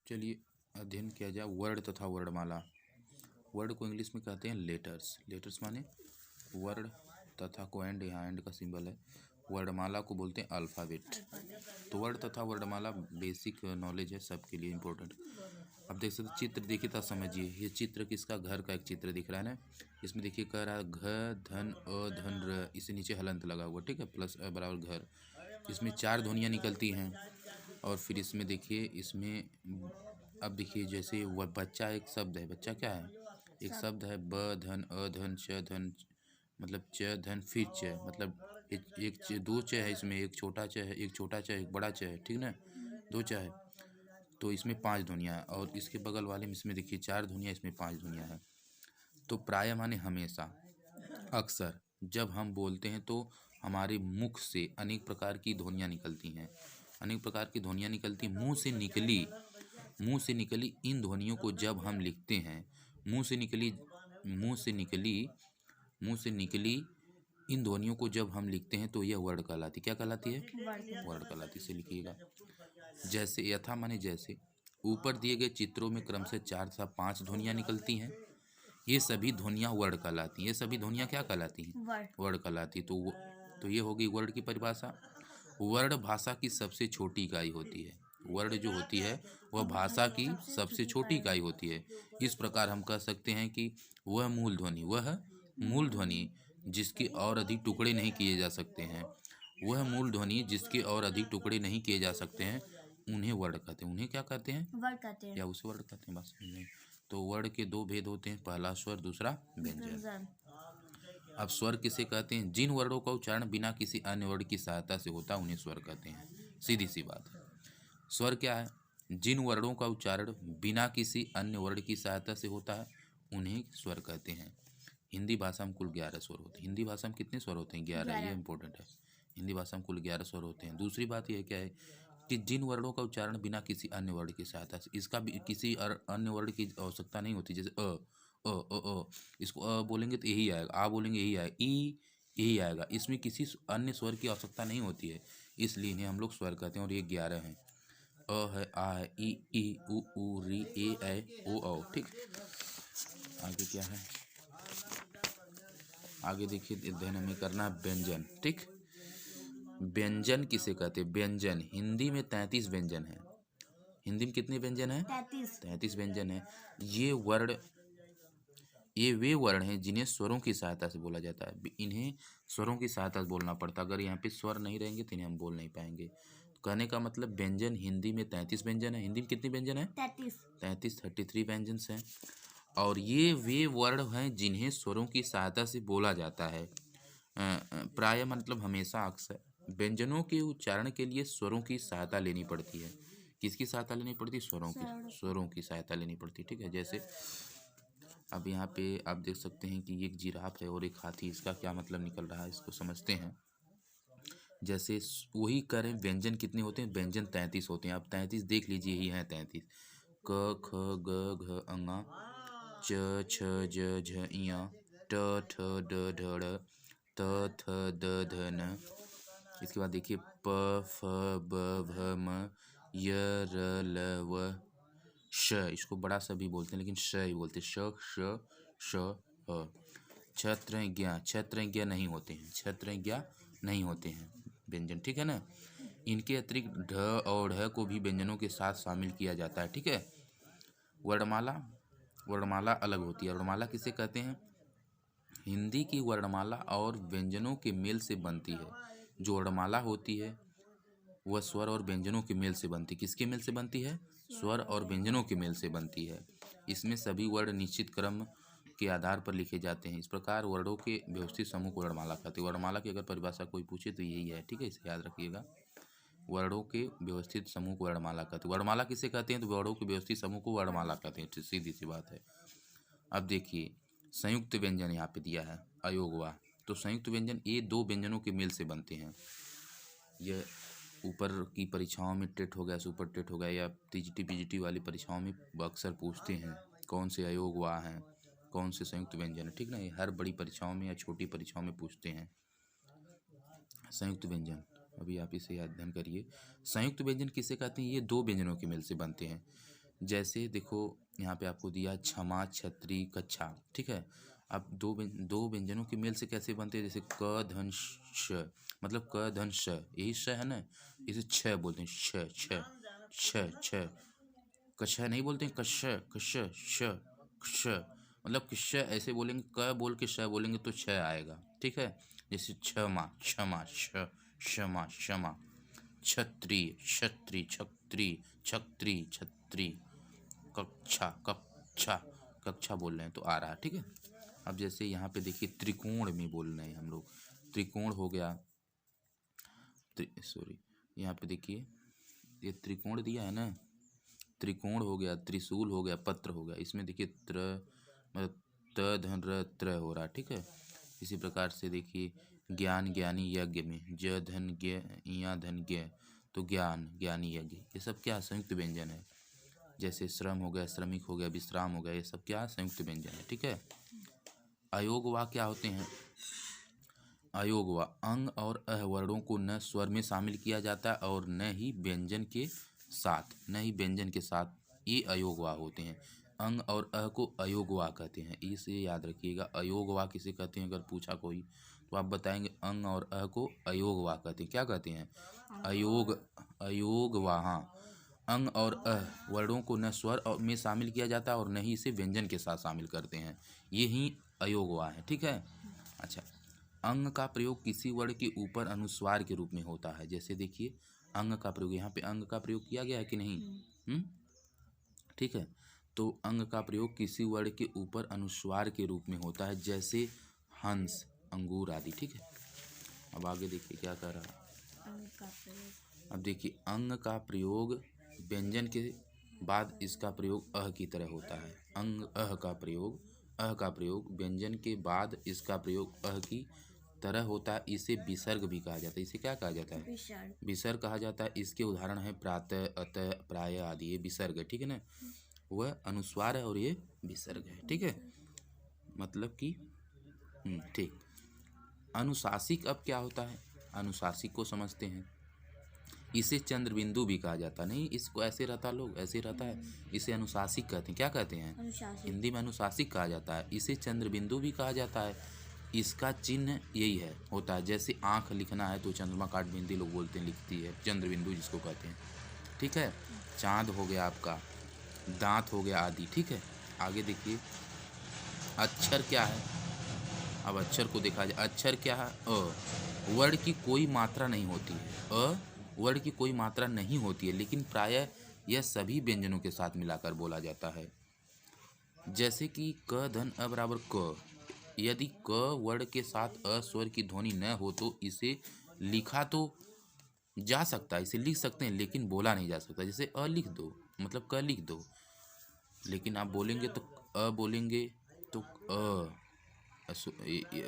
चलिए अध्ययन किया जाए वर्ण तथा वर्णमाला। वर्ड को इंग्लिश में कहते हैं लेटर्स। लेटर्स माने वर्ण तथा को एंड, यहाँ एंड का सिंबल है। वर्णमाला को बोलते हैं अल्फ़ाबेट। तो वर्ण तथा वर्णमाला बेसिक नॉलेज है, सबके लिए इम्पोर्टेंट। अब देख सकते चित्र देखिए तो समझिए, ये चित्र किसका, घर का एक चित्र दिख रहा है ना। इसमें देखिए कह रहा है घ धन अ धन र, इससे नीचे हलंत लगा हुआ, ठीक है, प्लस बराबर घर। इसमें 4 ध्वनियाँ निकलती हैं। और फिर इसमें देखिए, इसमें अब देखिए जैसे वह बच्चा एक शब्द है। बच्चा क्या है? एक शब्द है। ब धन अ धन च धन, मतलब च धन फिर च, मतलब दो च है इसमें, एक छोटा च है, एक छोटा च है, एक बड़ा च है, ठीक ना, दो च है। तो इसमें 5 ध्वनियाँ, और इसके बगल वाले में इसमें देखिए 4 ध्वनियाँ, इसमें 5 ध्वनियाँ है। तो प्राय माने हमेशा, अक्सर जब हम बोलते हैं तो हमारे मुख से अनेक प्रकार की ध्वनियाँ निकलती हैं। अनेक प्रकार की ध्वनियाँ निकलती, मुंह से निकली इन ध्वनियों को जब हम लिखते हैं, मुंह से निकली मुंह से निकली इन ध्वनियों को जब हम लिखते हैं तो यह वर्ण कहलाती। क्या कहलाती है? वर्ण कहलाती। से लिखिएगा। जैसे यथा माने जैसे, ऊपर दिए गए चित्रों में क्रमशः 4 तथा 5 ध्वनियाँ निकलती हैं। ये सभी ध्वनियाँ वर्ण कहलाती हैं। ये सभी ध्वनियाँ क्या कहलाती हैं? वर्ण कहलाती। तो ये होगी वर्ण की परिभाषा। वर्ण भाषा की सबसे छोटी इकाई होती है। वर्ण जो होती है वह भाषा की सबसे छोटी इकाई होती है। इस प्रकार हम कह सकते हैं कि वह मूल ध्वनि जिसके और अधिक टुकड़े नहीं किए जा सकते हैं, वह मूल ध्वनि जिसके और अधिक टुकड़े नहीं किए जा सकते हैं, उन्हें वर्ण कहते हैं। उन्हें क्या कहते हैं? वर्ण कहते हैं। या उसे वर्ण कहते हैं, बस समझ में। तो वर्ण के 2 भेद होते हैं, पहला स्वर, दूसरा व्यंजन। अब स्वर किसे कहते हैं? जिन वर्णों का उच्चारण बिना किसी अन्य वर्ण की सहायता से होता है उन्हें स्वर कहते हैं। सीधी सी बात है। स्वर क्या है? जिन वर्णों का उच्चारण बिना किसी अन्य वर्ण की सहायता से होता है उन्हें स्वर कहते हैं। हिंदी भाषा में कुल 11 स्वर होते हैं। हिंदी भाषा में कितने स्वर होते हैं? 11। ये इंपॉर्टेंट है। हिंदी भाषा में कुल 11 स्वर होते हैं। दूसरी बात यह क्या है कि जिन वर्णों का उच्चारण बिना किसी अन्य वर्ण की सहायता से, इसका भी किसी अन्य वर्ण की आवश्यकता नहीं होती। जैसे इसको बोलेंगे तो यही आएगा, आ बोलेंगे यही आएगा, ई यही आएगा। इसमें किसी अन्य स्वर की आवश्यकता नहीं होती है, इसलिए इन्हें हम लोग स्वर कहते हैं। और ये 11 हैं। अ है, आ है, ई उ री, ए ओ। ठीक, आगे क्या है? आगे देखिए अध्ययन हमें करना है व्यंजन। ठीक, व्यंजन किसे कहते हैं? व्यंजन हिंदी में 33 व्यंजन है। हिंदी में कितने व्यंजन हैं? 33 व्यंजन है। ये वे वर्ण हैं जिन्हें स्वरों की सहायता से बोला जाता है। इन्हें स्वरों की सहायता से बोलना पड़ता है। अगर यहाँ पे स्वर नहीं रहेंगे तो इन्हें हम बोल नहीं पाएंगे। तो कहने का मतलब व्यंजन हिंदी में 33 व्यंजन है। हिंदी में कितने व्यंजन है? 33 व्यंजन हैं। और ये वे वर्ण हैं जिन्हें स्वरों की सहायता से बोला जाता है। प्राय मतलब हमेशा, अक्सर व्यंजनों के उच्चारण के लिए स्वरों की सहायता लेनी पड़ती है। किसकी सहायता लेनी पड़ती? स्वरों की सहायता लेनी पड़ती है। ठीक है, जैसे अब यहाँ पे आप देख सकते हैं कि एक जिराफ है और एक हाथी। इसका क्या मतलब निकल रहा है, इसको समझते हैं। जैसे वही करें, व्यंजन कितने होते हैं? व्यंजन 33 होते हैं। अब 33 देख लीजिए, यही है 33। क ख ग घ ङ, च छ ज झ ञ, ट ठ ड ढ ढ़, त थ द ध न। इसके बाद देखिए प फ ब भ म, य र ल व श। इसको बड़ा सा भी बोलते हैं लेकिन श ही बोलते हैं। श श ह। छत्रज्ञ नहीं होते हैं। छत्रज्ञ नहीं होते हैं व्यंजन। ठीक है ना। इनके अतिरिक्त ढ और ढ को भी व्यंजनों के साथ शामिल किया जाता है। ठीक है। वर्णमाला अलग होती है। वर्णमाला किसे कहते हैं? हिंदी की वर्णमाला और व्यंजनों के मेल से बनती है। जो वर्णमाला होती है वह स्वर और व्यंजनों के मेल से बनती है। किसके मेल से बनती है? स्वर और व्यंजनों के मेल से बनती है। इसमें सभी वर्ण निश्चित क्रम के आधार पर लिखे जाते हैं। इस प्रकार वर्णों के व्यवस्थित समूह को वर्णमाला कहते हैं। वर्णमाला की अगर परिभाषा कोई पूछे तो यही है। ठीक है, इसे याद रखिएगा। वर्णों के व्यवस्थित समूह को वर्णमाला कहते हैं। वर्णमाला किसे कहते हैं? तो वर्णों के व्यवस्थित समूह को वर्णमाला कहते हैं। सीधी सी बात है। अब देखिए संयुक्त व्यंजन यहाँ पे दिया है, अयोगवा। तो संयुक्त व्यंजन ये 2 व्यंजनों के मेल से बनते हैं। यह ऊपर की परीक्षाओं में टेट हो गया, सुपर टेट हो गया, या टीजीटी पीजीटी वाली परीक्षाओं में अक्सर पूछते हैं कौन से अयोग वाह हैं, कौन से संयुक्त व्यंजन है। ठीक ना, ये हर बड़ी परीक्षाओं में या छोटी परीक्षाओं में पूछते हैं संयुक्त व्यंजन। अभी आप इसे अध्ययन करिए। संयुक्त व्यंजन किसे कहते हैं? ये 2 व्यंजनों के मेल से बनते हैं। जैसे देखो यहाँ पे आपको दिया क्षमा, छतरी, कच्छा, ठीक है। अब दो व्यंजनों के मेल से कैसे बनते हैं, जैसे क धन श, मतलब क धन श, यही श है ना, इसे छ बोलते हैं, छ छ छ छ। कछ नहीं बोलते हैं, कश कश श श, मतलब किश ऐसे बोलेंगे, क बोल के श बोलेंगे तो छ आएगा, ठीक है। जैसे क्षमा, क्षमा, क्षमा, क्षमा, छत्री, छत्री, छत्री, छत्री, छत्री, कक्षा, कक्षा, कक्षा बोल रहे हैं तो आ रहा है, ठीक है। अब जैसे यहाँ पे देखिए त्रिकोण में बोल रहे हैं हम लोग, त्रिकोण हो गया, सॉरी, यहाँ पे देखिए ये त्रिकोण दिया है ना, त्रिकोण हो गया, त्रिशूल हो गया, पत्र हो गया, इसमें देखिए मतलब त धन र त्र हो रहा, ठीक है। इसी प्रकार से देखिए ज्ञान, ज्ञानी, यज्ञ में ज धन ज्ञ, या धन ज्ञ, तो ज्ञान, ज्ञानी, यज्ञ, ये सब क्या संयुक्त व्यंजन है। जैसे श्रम हो गया, श्रमिक हो गया, विश्राम हो गया, ये सब क्या संयुक्त व्यंजन है, ठीक है। अयोग वाक्य क्या होते हैं, अयोग व अंग और अह वर्णों को न स्वर में शामिल किया जाता और न ही व्यंजन के साथ, न ही व्यंजन के साथ, ये अयोग वाक्य होते हैं। अंग और अह को अयोग वाक्य कहते हैं, इसे याद रखिएगा। अयोग वाक्य किसे कहते हैं, अगर पूछा कोई तो आप बताएंगे अंग और अह को अयोग वाक्य कहते हैं। क्या कहते हैं, अयोग, अयोग वहाँ अंग और अह वर्णों को न स्वर में शामिल किया जाता और न ही इसे व्यंजन के साथ शामिल करते हैं, ये ही अयोग वाक्य है, ठीक है। अच्छा, अंग का प्रयोग किसी वर्ण के ऊपर अनुस्वार के रूप में होता है। जैसे देखिए अंग का प्रयोग, यहाँ पे अंग का प्रयोग किया गया है कि नहीं, ठीक है। तो अंग का प्रयोग किसी वर्ण के ऊपर अनुस्वार के रूप में होता है, जैसे हंस, अंगूर आदि, ठीक है। अब आगे देखिए क्या कह रहा है, अंग का प्रयोग, अब देखिए अंग का प्रयोग व्यंजन के बाद इसका प्रयोग अह की तरह होता है। अंग अह का प्रयोग, अह का प्रयोग व्यंजन के बाद इसका प्रयोग अह की तरह होता है, इसे विसर्ग भी कहा जाता है। इसे क्या कहा जाता है, विसर्ग, विसर्ग कहा जाता है। इसके उदाहरण है प्रातः, अतः, प्राय आदि, ये विसर्ग है, ठीक है ना। वह अनुस्वार है और ये विसर्ग है, ठीक है। मतलब कि ठीक। अनुशासिक अब क्या होता है, अनुशासिक को समझते हैं। इसे चंद्रबिंदु भी कहा जाता नहीं, इसको ऐसे रहता, लोग ऐसे रहता है, इसे अनुशासिक कहते हैं। क्या कहते हैं, अनुशासिक, हिंदी में अनुशासिक कहा जाता है। इसे चंद्रबिंदु भी कहा जाता है। इसका चिन्ह यही है होता है, जैसे आँख लिखना है तो चंद्रमा काट बिंदी लोग बोलते हैं, लिखती है, चंद्रबिंदु जिसको कहते हैं, ठीक है। चाँद हो गया आपका, दांत हो गया आदि, ठीक है। आगे देखिए अक्षर क्या है, अब अक्षर को देखा जाए, अक्षर क्या है, अ वर्ण की कोई मात्रा नहीं होती है, अ वर्ण की कोई मात्रा नहीं होती है, लेकिन प्रायः यह सभी व्यंजनों के साथ मिलाकर बोला जाता है। जैसे कि क धन अ बराबर क, यदि क वर्ण के साथ अ स्वर की ध्वनि न हो तो इसे लिखा तो जा सकता है, इसे लिख सकते हैं, लेकिन बोला नहीं जा सकता। जैसे अ लिख दो, मतलब क लिख दो, लेकिन आप बोलेंगे तो अ बोलेंगे तो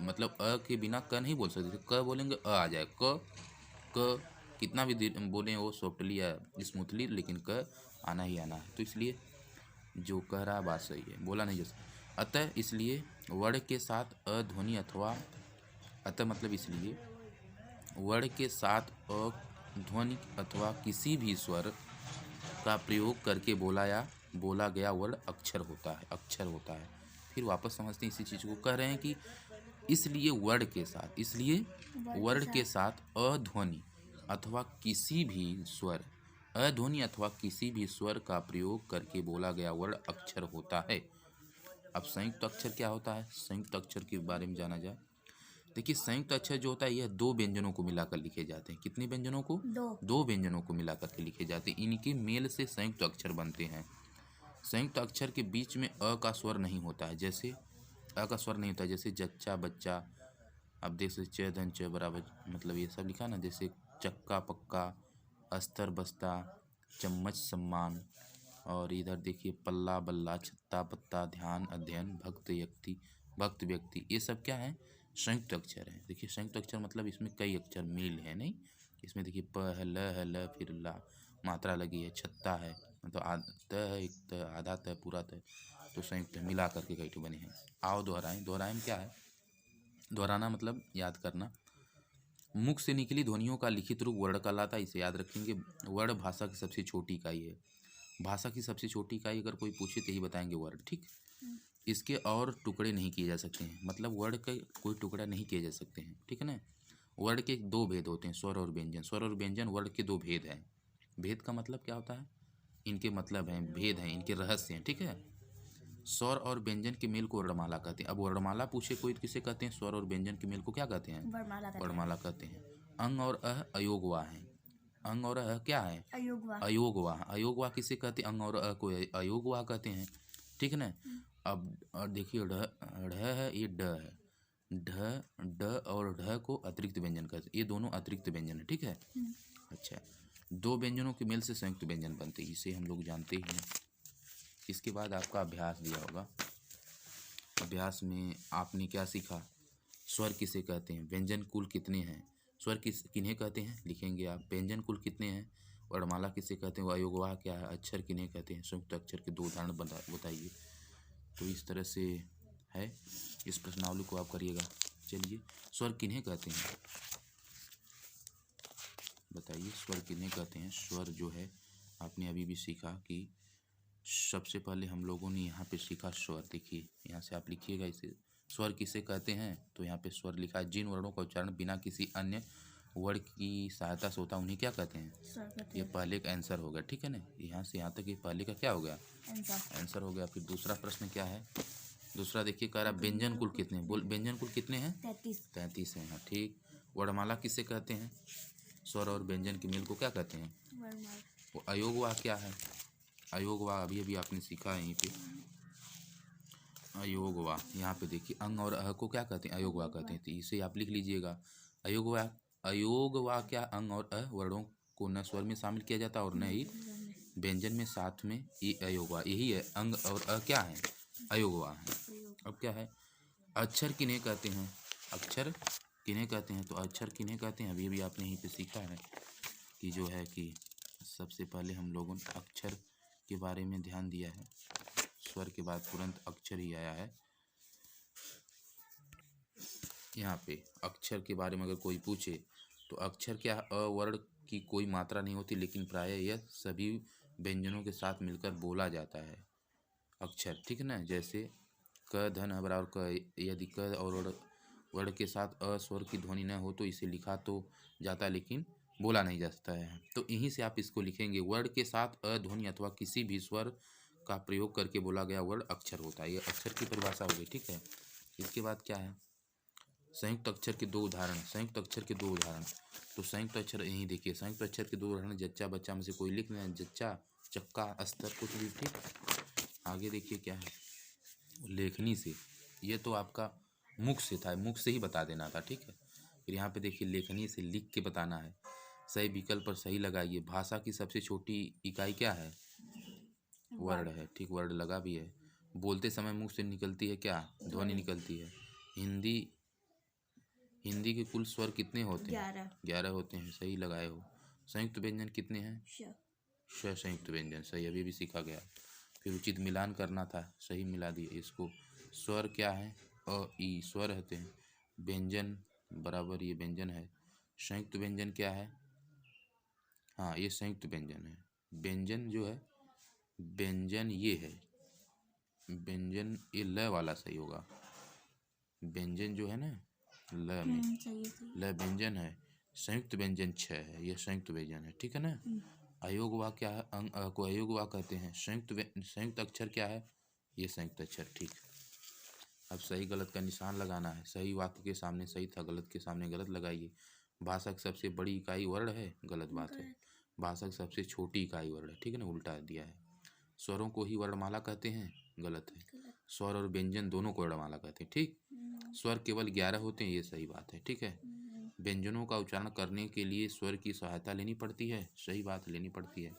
मतलब अ के बिना क नहीं बोल सकते, क बोलेंगे अ आ जाए, क कितना भी बोले वो सॉफ्टली या स्मूथली, लेकिन क आना ही आना है। तो इसलिए जो कह रहा बात सही है, बोला नहीं जा सकता। अतः इसलिए वर्ण के साथ अ ध्वनि अथवा, अतः मतलब इसलिए वर्ण के साथ अ ध्वनि अथवा किसी भी स्वर का प्रयोग करके बोला गया वर्ण अक्षर होता है, अक्षर होता है। फिर वापस समझते हैं इसी चीज़ को, कह रहे हैं कि इसलिए वर्ण के साथ अध्वनि अथवा किसी भी स्वर, अध्वनि अथवा किसी भी स्वर का प्रयोग करके बोला गया वर्ण अक्षर होता है। अब संयुक्त अक्षर क्या होता है, संयुक्त अक्षर के बारे में जाना जाए। देखिए संयुक्त अक्षर जो होता है यह दो व्यंजनों को मिलाकर लिखे जाते हैं। कितने व्यंजनों को, दो व्यंजनों को मिलाकर के लिखे जाते हैं। इनके मेल से संयुक्त अक्षर बनते हैं। संयुक्त अक्षर के बीच में अ का स्वर नहीं होता है, जैसे अ का स्वर नहीं होता है, जैसे जच्चा, बच्चा, अब देख सकते च धन च बराबर, मतलब ये सब लिखा ना, जैसे चक्का, पक्का, अस्तर, बस्ता, चम्मच, सम्मान, और इधर देखिए पल्ला, बल्ला, छत्ता, पत्ता, ध्यान, अध्ययन, भक्त, व्यक्ति, भक्त व्यक्ति, ये सब क्या है, संयुक्त अक्षर है। देखिए संयुक्त अक्षर मतलब इसमें कई अक्षर मिल है, नहीं, इसमें देखिए प है, ल, फिर ला, मात्रा लगी है, छत्ता है, मतलब त है, एक त, आधा त, पूरा त, तो संयुक्त मिला करके कई ठो बने हैं। आओ दोहराएं, दोहराएं में क्या है, दोहराना मतलब याद करना। मुख से निकली ध्वनियों का लिखित रूप वर्ण कहलाता है, इसे याद रखेंगे। वर्ण भाषा की सबसे छोटी इकाई है। भाषा की सबसे छोटी इकाई अगर कोई पूछे तो यही बताएंगे वर्ड, ठीक। इसके और टुकड़े नहीं किए जा सकते हैं, मतलब वर्ड के कोई टुकड़ा नहीं किए जा सकते हैं, ठीक है ना। वर्ड के दो भेद होते हैं, स्वर और व्यंजन। स्वर और व्यंजन वर्ड के दो भेद हैं। भेद का मतलब क्या होता है, इनके मतलब हैं, भेद हैं, इनके रहस्य हैं, ठीक है। स्वर और व्यंजन के मेल को वर्णमाला कहते हैं। अब वर्णमाला पूछे कोई तो किसे कहते हैं, स्वर और व्यंजन के मेल को क्या कहते हैं, वर्णमाला कहते हैं। अंग और अ अयोगवा है। अंग और अ क्या है, अयोगवा। अयोगवा किसे कहते हैं, अंग और अ को अयोगवा कहते हैं, ठीक है ना। अब और देखिए ढ है, ये ड है। ढ ड और ढ को अतिरिक्त व्यंजन कहते हैं, ये दोनों अतिरिक्त व्यंजन है, ठीक है। अच्छा, दो व्यंजनों के मेल से संयुक्त व्यंजन बनते हैं, इसे हम लोग जानते ही हैं। इसके बाद आपका अभ्यास दिया होगा। अभ्यास में आपने क्या सीखा, स्वर किसे कहते हैं, व्यंजन कुल कितने हैं, स्वर किन्हें कहते हैं लिखेंगे आप, व्यंजन कुल कितने हैं, वर्णमाला किसे कहते हैं, अयोगवाह क्या है, अक्षर किन्हें कहते हैं, संयुक्त अक्षर के दो उदाहरण बताइए। तो इस तरह से है, इस प्रश्नावली को आप करिएगा। चलिए, स्वर किन्हें कहते हैं बताइए, स्वर किन्हें कहते हैं। स्वर जो है आपने अभी भी सीखा कि सबसे पहले हम लोगों ने यहाँ पे सीखा स्वर। देखिए यहाँ से आप लिखिएगा इसे, स्वर किसे कहते हैं, तो यहाँ पे स्वर लिखा है, जिन वर्णों का उच्चारण बिना किसी अन्य वर्ड की सहायता से होता उन्हें क्या कहते हैं। ये पहले का आंसर हो गया, ठीक है ना। यहाँ से यहाँ तक ये पहले का क्या हो गया, आंसर हो गया। फिर दूसरा प्रश्न क्या है, दूसरा देखिए कह रहा व्यंजन कुल कितने, बोल व्यंजन कुल कितने हैं, 33 हैं, हाँ ठीक। वर्णमाला किसे कहते हैं, स्वर और व्यंजन के मेल को क्या कहते हैं, वो अयोगवा क्या है, अयोगवा अभी अभी आपने सीखा है यहीं पे, अयोगवा। यहाँ पे देखिए अंग और अह को क्या कहते हैं, अयोगवा कहते हैं, तो इसे आप लिख लीजिएगा। अयोगवा, अयोगवा क्या, अंग और अह वर्णों को न स्वर में शामिल किया जाता और न ही व्यंजन में, साथ में ये अयोगवा, यही है अंग और अह क्या है, अयोगवा है। अब क्या है, अक्षर किन्हें कहते हैं, अक्षर किन्हें कहते हैं, तो अक्षर किन्हें कहते हैं अभी अभी आपने यहीं पे सीखा है कि जो है कि सबसे पहले हम लोगों ने अक्षर के बारे में ध्यान दिया है, स्वर के बाद तुरंत अक्षर ही आया है। यहाँ पे अक्षर के बारे में अगर कोई पूछे तो अक्षर क्या, अवर्ण की कोई मात्रा नहीं होती, लेकिन प्रायः यह सभी व्यंजनों के साथ मिलकर बोला जाता है अक्षर, ठीक है ना। जैसे क धन बराबर क, यदि क और वर्ण के साथ अ स्वर की ध्वनि न हो तो इसे लिखा तो जाता लेकिन बोला नहीं जा सकता है। तो यहीं से आप इसको लिखेंगे, वर्ण के साथ अ ध्वनि अथवा किसी भी स्वर का प्रयोग करके बोला गया वर्ण अक्षर होता है। ये अक्षर की परिभाषा हो गई, ठीक है। इसके बाद क्या है, संयुक्त अक्षर के दो उदाहरण। संयुक्त अक्षर के दो उदाहरण, तो संयुक्त अक्षर यहीं देखिए, संयुक्त अक्षर के दो उदाहरण, जच्चा बच्चा में से कोई लिख लें, जच्चा चक्का अस्तर कुछ भी, ठीक। आगे देखिए क्या है, लेखनी से, ये तो आपका मुख से था, मुख से ही बता देना था, ठीक है। फिर यहाँ पे देखिए लेखनी से लिख के बताना है, सही विकल्प पर सही लगाइए। भाषा की सबसे छोटी इकाई क्या है, वर्ड है, ठीक, वर्ड लगा भी है। बोलते समय मुख से निकलती है क्या, ध्वनि निकलती है। हिंदी, हिंदी के कुल स्वर कितने होते हैं, 11 होते हैं, सही लगाए हो। संयुक्त व्यंजन कितने हैं, श संयुक्त व्यंजन, सही, अभी भी सीखा गया। फिर उचित मिलान करना था, सही मिला दिए इसको। स्वर क्या है, अ ई स्वर होते हैं, व्यंजन बराबर ये व्यंजन है। संयुक्त व्यंजन क्या है, हाँ ये संयुक्त व्यंजन है। व्यंजन जो है, व्यंजन ये है, व्यंजन ये ल वाला सही होगा, व्यंजन जो है ना ल में, ल व्यंजन है। संयुक्त व्यंजन छ है, ये संयुक्त व्यंजन है, ठीक है ना। अयोगवा क्या है, अंग अ को अयोगवा कहते हैं। संयुक्त अक्षर क्या है, ये संयुक्त अक्षर, ठीक। अब सही गलत का निशान लगाना है, सही वाक्य के सामने सही था, गलत के सामने गलत लगाइए। भाषा की सबसे बड़ी इकाई वर्ण है, गलत बात है। भाषा की सबसे छोटी इकाई वर्ण है, ठीक है ना, उल्टा दिया है। स्वरों को ही वर्णमाला कहते हैं, गलत है। स्वर और व्यंजन दोनों को वर्णमाला कहते हैं, ठीक। स्वर केवल 11 होते हैं, ये सही बात है, ठीक है। व्यंजनों का उच्चारण करने के लिए स्वर की सहायता लेनी पड़ती है, सही बात, लेनी पड़ती है।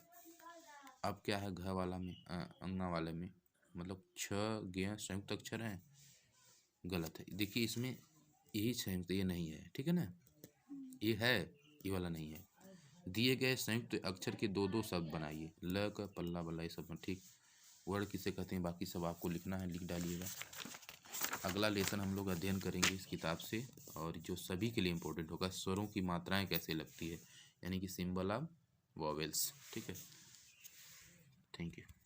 अब क्या है, घ वाला में अंगा वाले में, मतलब छ ज्ञ संयुक्त अक्षर हैं, गलत है। देखिए इसमें यही संयुक्त, ये नहीं है, ठीक है ना, ये है, ये वाला नहीं है। दिए गए संयुक्त अक्षर के दो दो शब्द बनाइए, ल का पल्ला बल्ला ये सब, ठीक। वर्ड किसे कहते हैं, बाकी सब आपको लिखना है, लिख डालिएगा। अगला लेसन हम लोग अध्ययन करेंगे इस किताब से, और जो सभी के लिए इम्पोर्टेंट होगा, स्वरों की मात्राएं कैसे लगती है, यानी कि सिंबल ऑफ वॉवेल्स, ठीक है। Thank you.